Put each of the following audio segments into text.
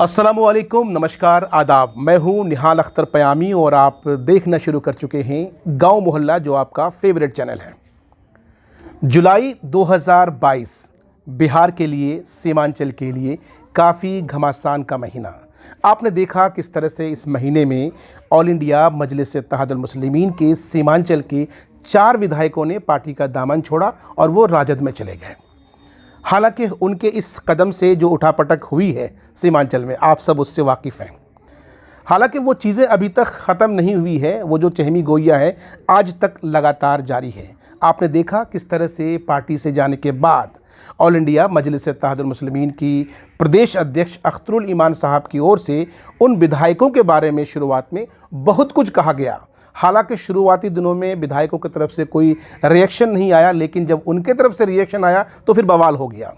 अस्सलामुअलैकुम, नमस्कार, आदाब। मैं हूं निहाल अख्तर पयामी और आप देखना शुरू कर चुके हैं गांव मोहल्ला, जो आपका फेवरेट चैनल है। जुलाई 2022 बिहार के लिए, सीमांचल के लिए काफ़ी घमासान का महीना। आपने देखा किस तरह से इस महीने में ऑल इंडिया मजलिस इत्तेहादुल मुस्लिमीन के सीमांचल के 4 विधायकों ने पार्टी का दामन छोड़ा और वो राजद में चले गए। हालांकि उनके इस कदम से जो उठापटक हुई है सीमांचल में, आप सब उससे वाकिफ़ हैं। हालांकि वो चीज़ें अभी तक ख़त्म नहीं हुई है, वो जो चहमी गोइयाँ है आज तक लगातार जारी है। आपने देखा किस तरह से पार्टी से जाने के बाद ऑल इंडिया मजलिस इत्तेहादुल मुस्लिमीन की प्रदेश अध्यक्ष अख्तरुल ईमान साहब की ओर से उन विधायकों के बारे में शुरुआत में बहुत कुछ कहा गया। हालांकि शुरुआती दिनों में विधायकों की तरफ से कोई रिएक्शन नहीं आया, लेकिन जब उनके तरफ से रिएक्शन आया तो फिर बवाल हो गया।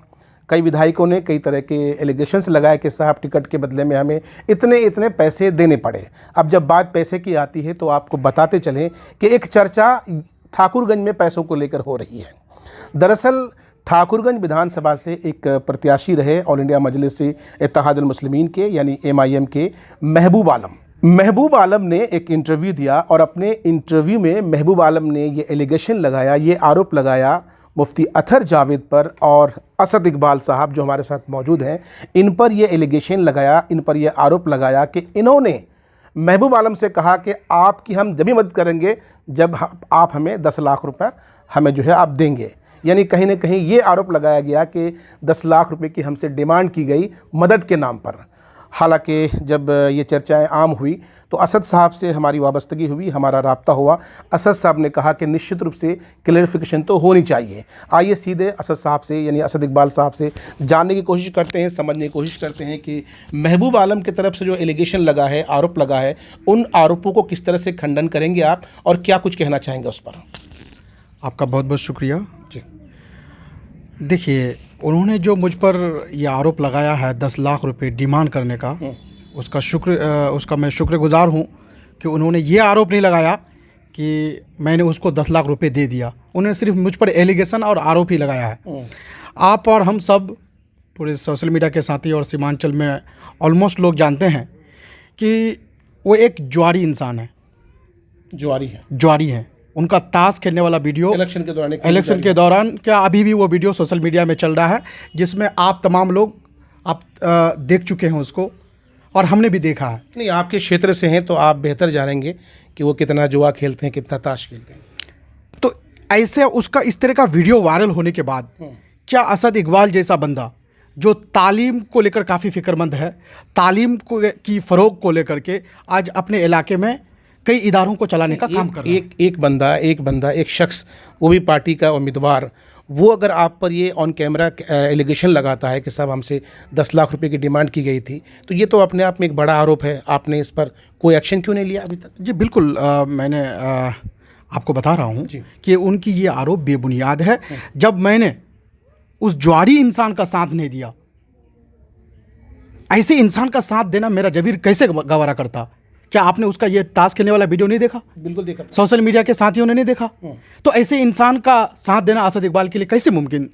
कई विधायकों ने कई तरह के एलिगेशंस लगाए कि साहब टिकट के बदले में हमें इतने इतने पैसे देने पड़े। अब जब बात पैसे की आती है तो आपको बताते चलें कि एक चर्चा ठाकुरगंज में पैसों को लेकर हो रही है। दरअसल ठाकुरगंज विधानसभा से एक प्रत्याशी रहे ऑल इंडिया मजलिस इत्तेहादुल मुस्लिमीन के, यानी MIM के महबूब आलम ने एक इंटरव्यू दिया और अपने इंटरव्यू में महबूब आलम ने ये एलिगेशन लगाया, ये आरोप लगाया मुफ्ती अतहर जावेद पर और असद इकबाल साहब जो हमारे साथ मौजूद हैं, इन पर ये एलिगेशन लगाया, इन पर यह आरोप लगाया कि इन्होंने महबूब आलम से कहा कि आपकी हम जब भी मदद करेंगे जब आप हमें 10 लाख रुपए हमें जो है आप देंगे। यानी कहीं ना कहीं ये आरोप लगाया गया कि 10 लाख रुपए की हमसे डिमांड की गई मदद के नाम पर। हालांकि जब ये चर्चाएं आम हुई तो असद साहब से हमारी वाबस्तगी हुई, हमारा राब्ता हुआ। असद साहब ने कहा कि निश्चित रूप से क्लैरिफिकेशन तो होनी चाहिए। आइए सीधे असद साहब से, यानी असद इकबाल साहब से जानने की कोशिश करते हैं, समझने की कोशिश करते हैं कि महबूब आलम की तरफ से जो एलिगेशन लगा है, आरोप लगा है, उन आरोपों को किस तरह से खंडन करेंगे आप और क्या कुछ कहना चाहेंगे उस पर। आपका बहुत बहुत शुक्रिया जी। देखिए, उन्होंने जो मुझ पर यह आरोप लगाया है 10 लाख रुपए डिमांड करने का, उसका मैं शुक्रगुजार हूँ कि उन्होंने ये आरोप नहीं लगाया कि मैंने उसको 10 लाख रुपए दे दिया। उन्होंने सिर्फ मुझ पर एलिगेशन और आरोप ही लगाया है। आप और हम सब पूरे सोशल मीडिया के साथी और सीमांचल में ऑलमोस्ट लोग जानते हैं कि वो एक जुआरी इंसान है। जुआरी है। उनका ताश खेलने वाला वीडियो इलेक्शन के दौरान क्या अभी भी वो वीडियो सोशल मीडिया में चल रहा है, जिसमें आप तमाम लोग देख चुके हैं उसको, और हमने भी देखा है। नहीं, आपके क्षेत्र से हैं तो आप बेहतर जानेंगे कि वो कितना जुआ खेलते हैं, कितना ताश खेलते हैं। तो ऐसे उसका इस तरह का वीडियो वायरल होने के बाद क्या असद इकबाल जैसा बंदा जो तालीम को लेकर काफ़ी फिक्रमंद है, तालीम की फ़रोग को लेकर के आज अपने इलाके में कई इदारों को चलाने का काम कर रहा है। एक शख्स, वो भी पार्टी का उम्मीदवार, वो अगर आप पर ये ऑन कैमरा एलिगेशन लगाता है कि साहब हमसे 10 लाख रुपए की डिमांड की गई थी, तो ये तो अपने आप में एक बड़ा आरोप है। आपने इस पर कोई एक्शन क्यों नहीं लिया अभी तक? जी बिल्कुल, मैंने आपको बता रहा हूँ कि उनकी ये आरोप बेबुनियाद है। जब मैंने उस जुआरी इंसान का साथ नहीं दिया, ऐसे इंसान का साथ देना मेरा जबीर कैसे गवारा करता? क्या आपने उसका ये ताश खेलने वाला वीडियो नहीं देखा? बिल्कुल देखा। सोशल मीडिया के साथियों ने नहीं देखा? तो ऐसे इंसान का साथ देना असद इकबाल के लिए कैसे मुमकिन,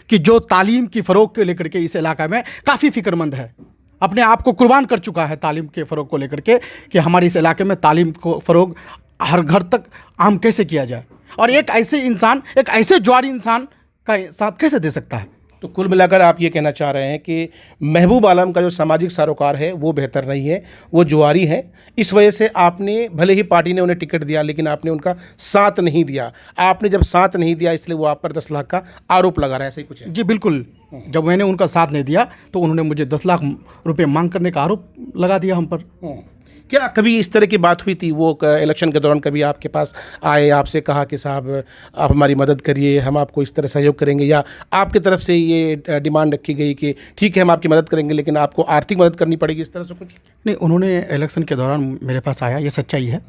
कि जो तालीम की फ़रोग को लेकर के इस इलाका में काफ़ी फिक्रमंद है, अपने आप को कुर्बान कर चुका है तालीम के फ़रोग को लेकर के, कि हमारे इस इलाके में तालीम को फ़रोग हर घर तक आम कैसे किया जाए, और एक ऐसे इंसान, एक ऐसे जुआरी इंसान का साथ कैसे दे सकता है? तो कुल मिलाकर आप ये कहना चाह रहे हैं कि महबूब आलम का जो सामाजिक सरोकार है वो बेहतर नहीं है, वो जुआरी है। इस वजह से आपने, भले ही पार्टी ने उन्हें टिकट दिया, लेकिन आपने उनका साथ नहीं दिया। आपने जब साथ नहीं दिया इसलिए वो आप पर 10 लाख का आरोप लगा रहा है, ऐसा ही कुछ है? जी बिल्कुल। जब मैंने उनका साथ नहीं दिया तो उन्होंने मुझे 10 लाख रुपये मांग करने का आरोप लगा दिया हम पर। क्या कभी इस तरह की बात हुई थी? वो इलेक्शन के दौरान कभी आपके पास आए, आपसे कहा कि साहब आप हमारी मदद करिए, हम आपको इस तरह सहयोग करेंगे, या आपकी तरफ से ये डिमांड रखी गई कि ठीक है हम आपकी मदद करेंगे लेकिन आपको आर्थिक मदद करनी पड़ेगी, इस तरह से कुछ? नहीं, उन्होंने इलेक्शन के दौरान मेरे पास आया, ये सच्चाई है।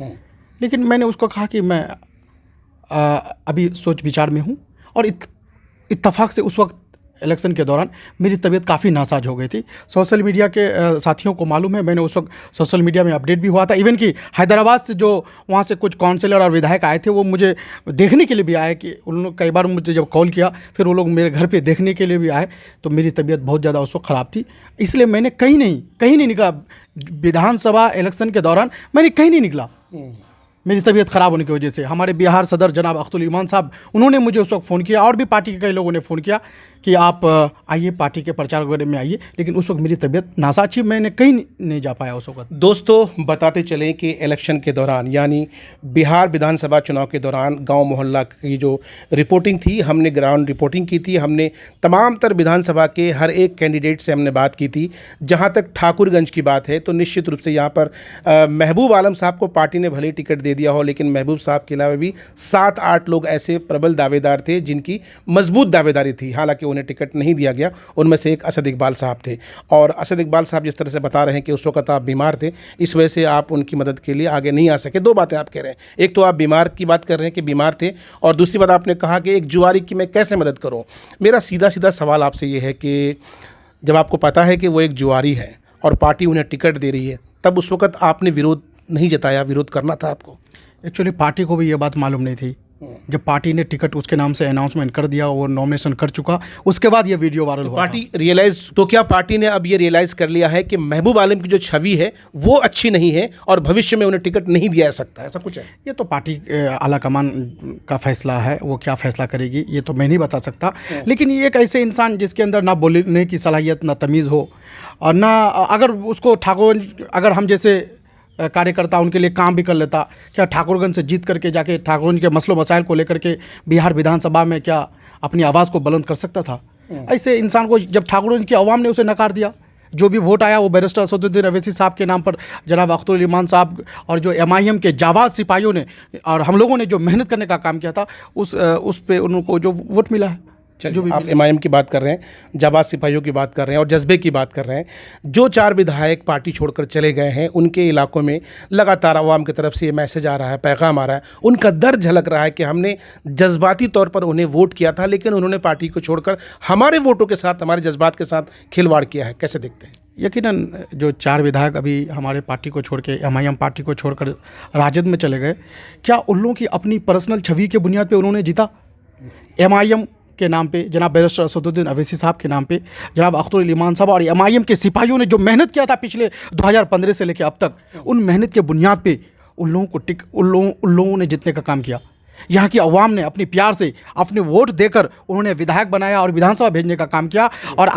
लेकिन मैंने उसको कहा कि मैं अभी सोच विचार में हूँ, और इत्तफाक से उस वक्त इलेक्शन के दौरान मेरी तबीयत काफ़ी नासाज हो गई थी। सोशल मीडिया के साथियों को मालूम है, मैंने उस वक्त सोशल मीडिया में अपडेट भी हुआ था। इवन कि हैदराबाद से जो वहाँ से कुछ काउंसलर और विधायक आए थे, वो मुझे देखने के लिए भी आए, कि उन्होंने कई बार मुझे जब कॉल किया, फिर वो लोग मेरे घर पे देखने के लिए भी आए। तो मेरी तबीयत बहुत ज़्यादा उस वक्त ख़राब थी, इसलिए मैंने कहीं नहीं निकला। विधानसभा इलेक्शन के दौरान मैंने कहीं नहीं निकला, मेरी तबीयत ख़राब होने की वजह से। हमारे बिहार सदर जनाब अख्तुल ईमान साहब, उन्होंने मुझे उस वक्त फ़ोन किया, और भी पार्टी के कई लोगों ने फ़ोन किया कि आप आइए पार्टी के प्रचार वगैरह में आइए, लेकिन उस वक्त मेरी तबीयत नासाज थी, मैंने कहीं नहीं जा पाया उस वक्त। दोस्तों, बताते चलें कि इलेक्शन के दौरान, यानी बिहार विधानसभा चुनाव के दौरान गांव मोहल्ला की जो रिपोर्टिंग थी, हमने ग्राउंड रिपोर्टिंग की थी। हमने तमाम तर विधानसभा के हर एक कैंडिडेट से हमने बात की थी। जहां तक ठाकुरगंज की बात है, तो निश्चित रूप से यहाँ पर महबूब आलम साहब को पार्टी ने भले टिकट दे दिया हो, लेकिन महबूब साहब के अलावा भी 7-8 लोग ऐसे प्रबल दावेदार थे जिनकी मजबूत दावेदारी थी। हालांकि उन्हें टिकट नहीं दिया गया। उनमें से एक असद इकबाल साहब थे, और असद इकबाल साहब जिस तरह से बता रहे हैं कि उस वक्त आप बीमार थे, इस वजह से आप उनकी मदद के लिए आगे नहीं आ सके। दो बातें आप कह रहे हैं, एक तो आप बीमार की बात कर रहे हैं कि बीमार थे, और दूसरी बात आपने कहा कि एक जुआरी की मैं कैसे मदद करूं। मेरा सीधा सीधा सवाल आपसे ये है कि जब आपको पता है कि वो एक जुआरी है और पार्टी उन्हें टिकट दे रही है, तब उस वक्त आपने विरोध नहीं जताया? विरोध करना था आपको। एक्चुअली पार्टी को भी ये बात मालूम नहीं थी। जब पार्टी ने टिकट उसके नाम से अनाउंसमेंट कर दिया, वो नॉमिनेशन कर चुका, उसके बाद ये वीडियो वायरल हुआ। पार्टी रियलाइज, तो क्या पार्टी ने अब ये रियलाइज कर लिया है कि महबूब आलम की जो छवि है वो अच्छी नहीं है और भविष्य में उन्हें टिकट नहीं दिया जा सकता, ऐसा कुछ है? ये तो पार्टी आला कमान का फैसला है, वो क्या फैसला करेगी ये तो मैं नहीं बता सकता। लेकिन ये एक ऐसे इंसान जिसके अंदर ना बोलने की सलाहियत, ना तमीज़ हो, और ना अगर उसको ठाकुर, अगर हम जैसे कार्यकर्ता उनके लिए काम भी कर लेता, क्या ठाकुरगंज से जीत करके जाके ठाकुरगंज के मसलों मसाइल को लेकर के बिहार विधानसभा में क्या अपनी आवाज़ को बुलंद कर सकता था? ऐसे इंसान को जब ठाकुरगंज की आवाम ने उसे नकार दिया, जो भी वोट आया वो बैरिस्टर असदुद्दीन अवैसी साहब के नाम पर, जनाब अख्तुल ईमान साहब और जो MIM के जाबाज सिपाहियों ने और हम लोगों ने जो मेहनत करने का काम किया था, उस पे उनको जो वोट मिला है। जो भी आप MIM की बात कर रहे हैं, जाबाज सिपाहियों की बात कर रहे हैं और जज्बे की बात कर रहे हैं, जो 4 विधायक पार्टी छोड़कर चले गए हैं, उनके इलाकों में लगातार आवाम की तरफ से ये मैसेज आ रहा है, पैगाम आ रहा है, उनका दर्द झलक रहा है कि हमने जज्बाती तौर पर उन्हें वोट किया था, लेकिन उन्होंने पार्टी को छोड़कर हमारे वोटों के साथ, हमारे जज्बात के साथ खिलवाड़ किया है। कैसे देखते हैं? यकीनन जो 4 विधायक अभी हमारे पार्टी को छोड़ के, MIM पार्टी को छोड़कर राजद में चले गए, क्या उन लोगों की अपनी पर्सनल छवि के बुनियाद पे उन्होंने जीता? MIM के नाम पे, जनाब बैरिस्टर असदुद्दीन अवैसी साहब के नाम पे, जनाब अख्तुल ईमान साहब और MIM के सिपाहियों ने जो मेहनत किया था पिछले 2015 से लेकर अब तक, उन मेहनत के बुनियाद पे उन लोगों ने जीतने का काम किया। यहाँ की अवाम ने अपनी प्यार से अपने वोट देकर उन्होंने विधायक बनाया और विधानसभा भेजने का काम किया। और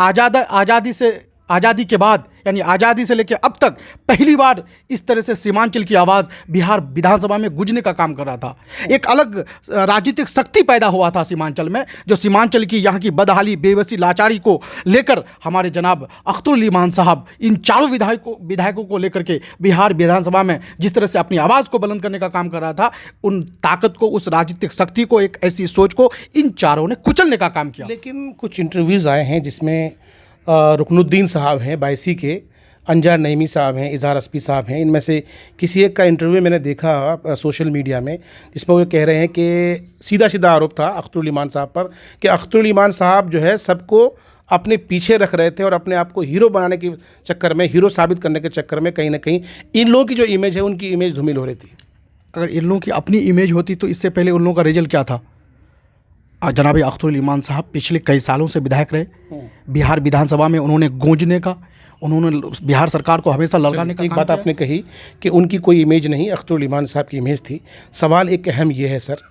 आज़ादी के बाद, यानी आज़ादी से लेकर अब तक पहली बार इस तरह से सीमांचल की आवाज़ बिहार विधानसभा में गूंजने का काम कर रहा था। एक अलग राजनीतिक शक्ति पैदा हुआ था सीमांचल में, जो सीमांचल की यहाँ की बदहाली, बेबसी, लाचारी को लेकर हमारे जनाब अख्तुल ईमान साहब इन 4 विधायकों को लेकर के बिहार विधानसभा में जिस तरह से अपनी आवाज़ को बुलंद करने का काम कर रहा था, उन ताकत को, उस राजनीतिक शक्ति को, एक ऐसी सोच को इन 4 ने कुचलने का काम किया। लेकिन कुछ इंटरव्यूज़ आए हैं जिसमें रुकनुद्दीन साहब हैं बायसी के, अंजार नईमी साहब हैं, इजहार अस्पी साहब हैं, इनमें से किसी एक का इंटरव्यू मैंने देखा सोशल मीडिया में, जिसमें वो कह रहे हैं कि सीधा सीधा आरोप था अख्तुल ईमान साहब पर कि अख्तुल ईमान साहब जो है सबको अपने पीछे रख रहे थे और अपने आप को हीरो बनाने के चक्कर में, हीरो साबित करने के चक्कर में कहीं ना कहीं इन लोगों की जो इमेज है, उनकी इमेज धूमिल हो रही थी। अगर इन लोगों की अपनी इमेज होती तो इससे पहले उन लोगों का रिजल्ट क्या था? जनाब अख्तुल ईमान साहब पिछले कई सालों से विधायक रहे, बिहार विधानसभा में उन्होंने गूंजने का, उन्होंने बिहार सरकार को हमेशा लड़ाने का। एक बात आपने कही कि उनकी कोई इमेज नहीं, अख्तुल ईमान साहब की इमेज थी। सवाल एक अहम ये है सर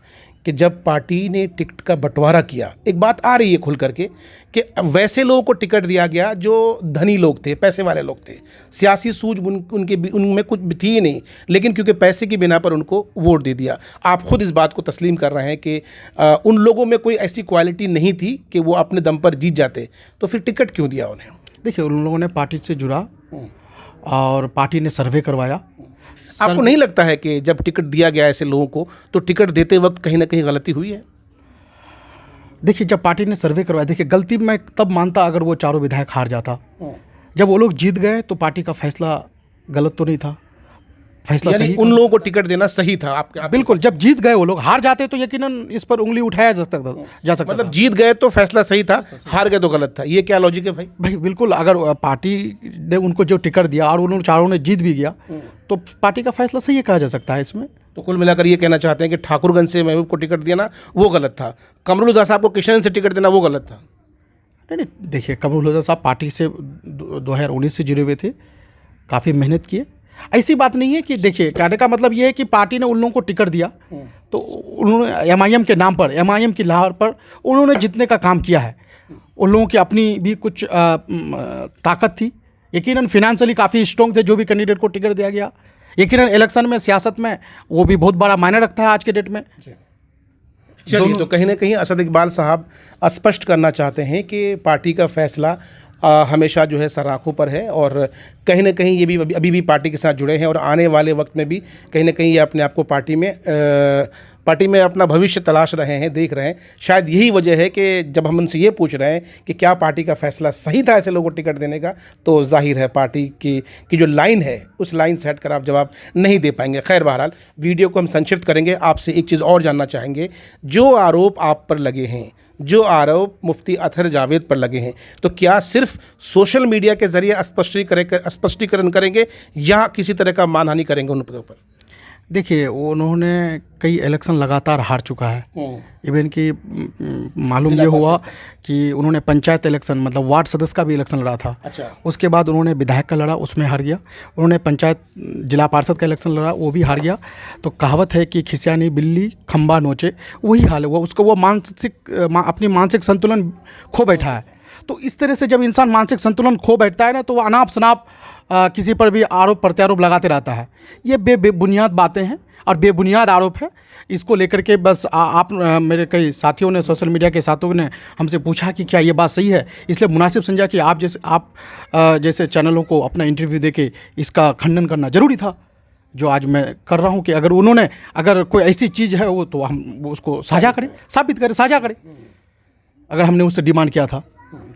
कि जब पार्टी ने टिकट का बंटवारा किया, एक बात आ रही है खुल करके कि वैसे लोगों को टिकट दिया गया जो धनी लोग थे, पैसे वाले लोग थे, सियासी सूझ उनमें कुछ थी ही नहीं, लेकिन क्योंकि पैसे की बिना पर उनको वोट दे दिया। आप खुद इस बात को तस्लीम कर रहे हैं कि उन लोगों में कोई ऐसी क्वालिटी नहीं थी कि वो अपने दम पर जीत जाते, तो फिर टिकट क्यों दिया उन्हें? देखिए, उन लोगों ने पार्टी से जुड़ा और पार्टी ने सर्वे करवाया। आपको नहीं लगता है कि जब टिकट दिया गया ऐसे लोगों को, तो टिकट देते वक्त कहीं ना कहीं गलती हुई है? देखिए, जब पार्टी ने सर्वे करवाया, देखिए गलती मैं तब मानता अगर वो 4 विधायक हार जाता। जब वो लोग जीत गए तो पार्टी का फैसला गलत तो नहीं था। फैसला यानी सही उन लोगों को टिकट देना सही था आपके बिल्कुल। जब जीत गए वो लोग, हार जाते तो यकीनन इस पर उंगली उठाया जा सकता मतलब था। जीत गए तो फैसला सही था, हार गए तो गलत था, ये क्या लॉजिक है भाई? भाई बिल्कुल, अगर पार्टी ने उनको जो टिकट दिया और उन चारों ने जीत भी गया तो पार्टी का फैसला सही कहा जा सकता है इसमें। तो कुल मिलाकर ये कहना चाहते हैं कि ठाकुरगंज से महबूब को टिकट देना वो गलत था, कमरुल साहब को किशन से टिकट देना वो गलत था। नहीं नहीं, देखिए कमरुल साहब पार्टी से 2019 से जुड़े हुए थे, काफ़ी मेहनत किए। ऐसी बात नहीं है कि, देखिए कहने का मतलब ये है कि पार्टी ने उन लोगों को टिकट दिया तो उन्होंने एमआईएम के नाम पर, एमआईएम की लहर पर उन्होंने जितने का काम किया है। उन लोगों की अपनी भी कुछ ताकत थी, यकीनन फिनेंशियली काफ़ी स्ट्रॉन्ग थे जो भी कैंडिडेट को टिकट दिया गया। यकीनन इलेक्शन में, सियासत में वो भी बहुत बड़ा मायने रखता है आज के डेट में। चलिए, तो कहीं ना कहीं असद इकबाल साहब स्पष्ट करना चाहते हैं कि पार्टी का फैसला हमेशा जो है सराखों पर है और कहीं ना कहीं ये भी अभी भी पार्टी के साथ जुड़े हैं और आने वाले वक्त में भी कहीं ना कहीं ये अपने आप को पार्टी में अपना भविष्य तलाश रहे हैं, देख रहे हैं। शायद यही वजह है कि जब हम उनसे ये पूछ रहे हैं कि क्या पार्टी का फैसला सही था ऐसे लोगों को टिकट देने का, तो जाहिर है पार्टी की जो लाइन है उस लाइन से हटकर आप जवाब नहीं दे पाएंगे। खैर, बहरहाल वीडियो को हम संक्षिप्त करेंगे। आपसे एक चीज़ और जानना चाहेंगे, जो आरोप आप पर लगे हैं, जो आरोप मुफ्ती अतहर जावेद पर लगे हैं, तो क्या सिर्फ सोशल मीडिया के जरिए स्पष्टीकरण करेंगे या किसी तरह का मानहानि करेंगे उन पर? देखिए, उन्होंने कई इलेक्शन लगातार हार चुका है। इवन कि मालूम ये हुआ कि उन्होंने पंचायत इलेक्शन, मतलब वार्ड सदस्य का भी इलेक्शन लड़ा था। अच्छा। उसके बाद उन्होंने विधायक का लड़ा, उसमें हार गया। उन्होंने पंचायत जिला पार्षद का इलेक्शन लड़ा, वो भी हार गया। तो कहावत है कि खिसियानी बिल्ली खंबा नोचे, वही हाल है। वो अपनी मानसिक संतुलन खो बैठा है। तो इस तरह से जब इंसान मानसिक संतुलन खो बैठता है ना, तो वो अनाप शनाप किसी पर भी आरोप प्रत्यारोप लगाते रहता है। ये बेबुनियाद बातें हैं और बेबुनियाद आरोप है। इसको लेकर के बस आप मेरे कई साथियों ने, सोशल मीडिया के साथियों ने हमसे पूछा कि क्या ये बात सही है, इसलिए मुनासिब समझा कि आप जैसे चैनलों को अपना इंटरव्यू देके इसका खंडन करना ज़रूरी था, जो आज मैं कर रहा हूँ कि अगर कोई ऐसी चीज़ है वो तो हम उसको साझा करें, साबित करें, साझा करें, अगर हमने उससे डिमांड किया था।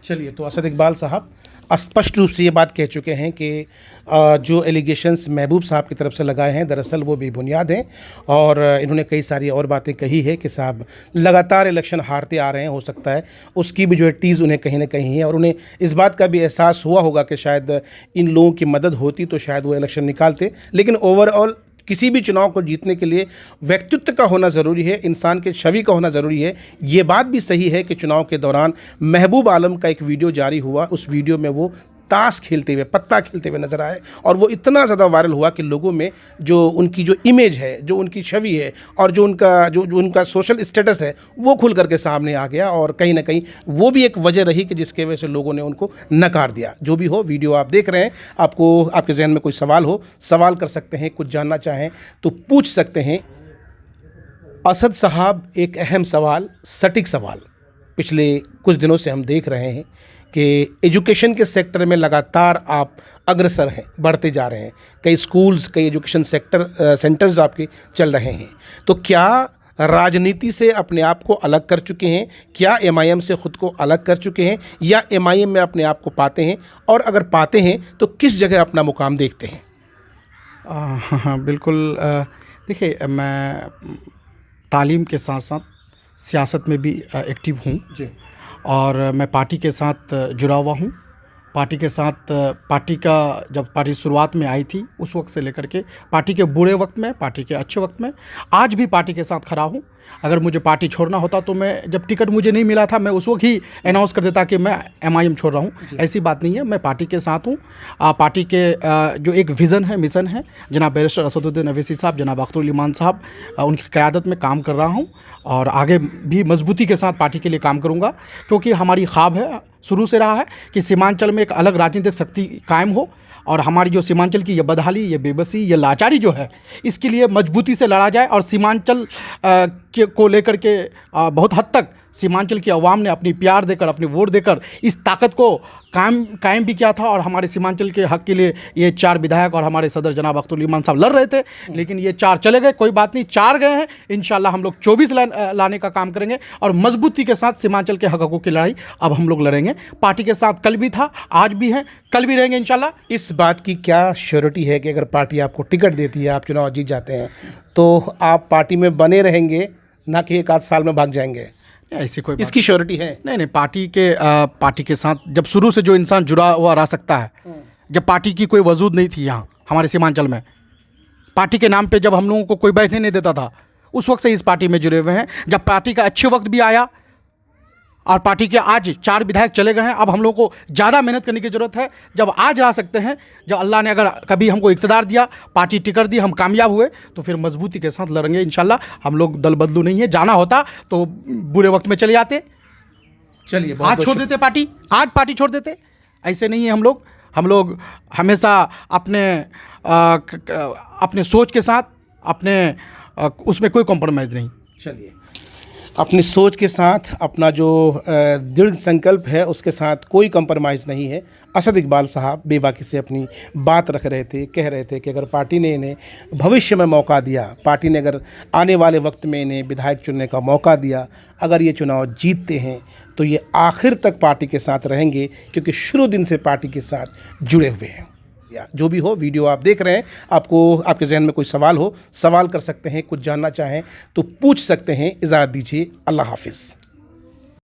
चलिए, तो असद इकबाल साहब स्पष्ट रूप से ये बात कह चुके हैं कि जो एलिगेशंस महबूब साहब की तरफ से लगाए हैं दरअसल वो बेबुनियाद हैं और इन्होंने कई सारी और बातें कही है कि साहब लगातार इलेक्शन हारते आ रहे हैं, हो सकता है उसकी भी जो है टीज़ उन्हें कहीं ना कहीं है और उन्हें इस बात का भी एहसास हुआ होगा कि शायद इन लोगों की मदद होती तो शायद वो इलेक्शन निकालते। लेकिन ओवरऑल किसी भी चुनाव को जीतने के लिए व्यक्तित्व का होना ज़रूरी है, इंसान के छवि का होना ज़रूरी है। ये बात भी सही है कि चुनाव के दौरान महबूब आलम का एक वीडियो जारी हुआ, उस वीडियो में वो ताश खेलते हुए, पत्ता खेलते हुए नजर आए और वो इतना ज़्यादा वायरल हुआ कि लोगों में जो उनकी जो इमेज है, जो उनकी छवि है और जो उनका सोशल स्टेटस है वो खुल करके सामने आ गया और कहीं ना कहीं वो भी एक वजह रही कि जिसके वजह से लोगों ने उनको नकार दिया। जो भी हो, वीडियो आप देख रहे हैं, आपको आपके जहन में कोई सवाल हो, सवाल कर सकते हैं, कुछ जानना चाहें तो पूछ सकते हैं। असद साहब, एक अहम सवाल, सटीक सवाल पिछले कुछ दिनों से हम देख रहे हैं कि एजुकेशन के सेक्टर में लगातार आप अग्रसर हैं, बढ़ते जा रहे हैं। कई स्कूल्स, कई एजुकेशन सेंटर्स आपके चल रहे हैं। तो क्या राजनीति से अपने आप को अलग कर चुके हैं? क्या एमआईएम से ख़ुद को अलग कर चुके हैं या एमआईएम में अपने आप को पाते हैं? और अगर पाते हैं तो किस जगह अपना मुकाम देखते हैं? हाँ, बिल्कुल। देखिए, मैं तालीम के साथ साथ सियासत में भी एक्टिव हूँ जी, और मैं पार्टी के साथ जुड़ा हुआ हूँ। पार्टी के साथ, पार्टी का जब पार्टी शुरुआत में आई थी उस वक्त से लेकर के पार्टी के बुरे वक्त में, पार्टी के अच्छे वक्त में, आज भी पार्टी के साथ खड़ा हूँ। अगर मुझे पार्टी छोड़ना होता तो मैं, जब टिकट मुझे नहीं मिला था, मैं उस वक्त ही अनाउंस कर देता कि मैं एमआईएम छोड़ रहा हूँ। ऐसी बात नहीं है, मैं पार्टी के साथ हूँ। पार्टी के जो एक विज़न है, मिशन है, जनाब बैरिस्टर असदुद्दीन अवैसी साहब, जनाब अख्तरुल ईमान साहब, उनकी क़यादत में काम कर रहा हूँ और आगे भी मजबूती के साथ पार्टी के लिए काम करूँगा, क्योंकि हमारी ख्वाब है, शुरू से रहा है कि सीमांचल में एक अलग राजनीतिक शक्ति कायम हो और हमारी जो सीमांचल की ये बदहाली, ये बेबसी, ये लाचारी जो है, इसके लिए मजबूती से लड़ा जाए और सीमांचल को लेकर के बहुत हद तक सीमांचल की आवाम ने अपनी प्यार देकर, अपनी वोट देकर इस ताकत को कायम भी किया था और हमारे सीमांचल के हक के लिए ये 4 विधायक और हमारे सदर जनाब अख्तर ईमान साहब लड़ रहे थे, लेकिन ये 4 चले गए। कोई बात नहीं, 4 गए हैं। इंशाल्लाह हम लोग 24 लाने का काम करेंगे और मजबूती के साथ सीमांचल के हकों की लड़ाई अब हम लोग लड़ेंगे। पार्टी के साथ कल भी था, आज भी हैं, कल भी रहेंगे इंशाल्लाह। इस बात की क्या श्योरिटी है कि अगर पार्टी आपको टिकट देती है, आप चुनाव जीत जाते हैं, तो आप पार्टी में बने रहेंगे, ना कि 1 आध साल में भाग जाएंगे? ऐसी कोई इसकी श्योरिटी है? नहीं, पार्टी के साथ जब शुरू से जो इंसान जुड़ा हुआ रह सकता है, जब पार्टी की कोई वजूद नहीं थी यहाँ हमारे सीमांचल में, पार्टी के नाम पे जब हम लोगों को कोई बैठने नहीं देता था, उस वक्त से इस पार्टी में जुड़े हुए हैं। जब पार्टी का अच्छे वक्त भी आया और पार्टी के आज 4 विधायक चले गए हैं, अब हम लोग को ज़्यादा मेहनत करने की ज़रूरत है। जब आज रह सकते हैं, जब अल्लाह ने अगर कभी हमको इक़्तिदार दिया, पार्टी टिकट दी, हम कामयाब हुए, तो फिर मजबूती के साथ लड़ेंगे इंशाल्लाह। हम लोग दल बदलू नहीं है, जाना होता तो बुरे वक्त में चले जाते, चलिए आज छोड़ देते पार्टी, आज पार्टी छोड़ देते। ऐसे नहीं है हम लोग हमेशा अपने सोच के साथ, उसमें कोई कॉम्प्रोमाइज़ नहीं। चलिए, अपनी सोच के साथ, अपना जो दृढ़ संकल्प है उसके साथ कोई कंप्रोमाइज़ नहीं है। असद इकबाल साहब बेबाकी से अपनी बात रख रहे थे, कह रहे थे कि अगर पार्टी ने इन्हें भविष्य में मौका दिया, पार्टी ने अगर आने वाले वक्त में इन्हें विधायक चुनने का मौका दिया, अगर ये चुनाव जीतते हैं तो ये आखिर तक पार्टी के साथ रहेंगे, क्योंकि शुरू दिन से पार्टी के साथ जुड़े हुए हैं। या जो भी हो, वीडियो आप देख रहे हैं, आपके जहन में कोई सवाल हो, सवाल कर सकते हैं, कुछ जानना चाहें तो पूछ सकते हैं। इजाज़त दीजिए, अल्लाह हाफिज़।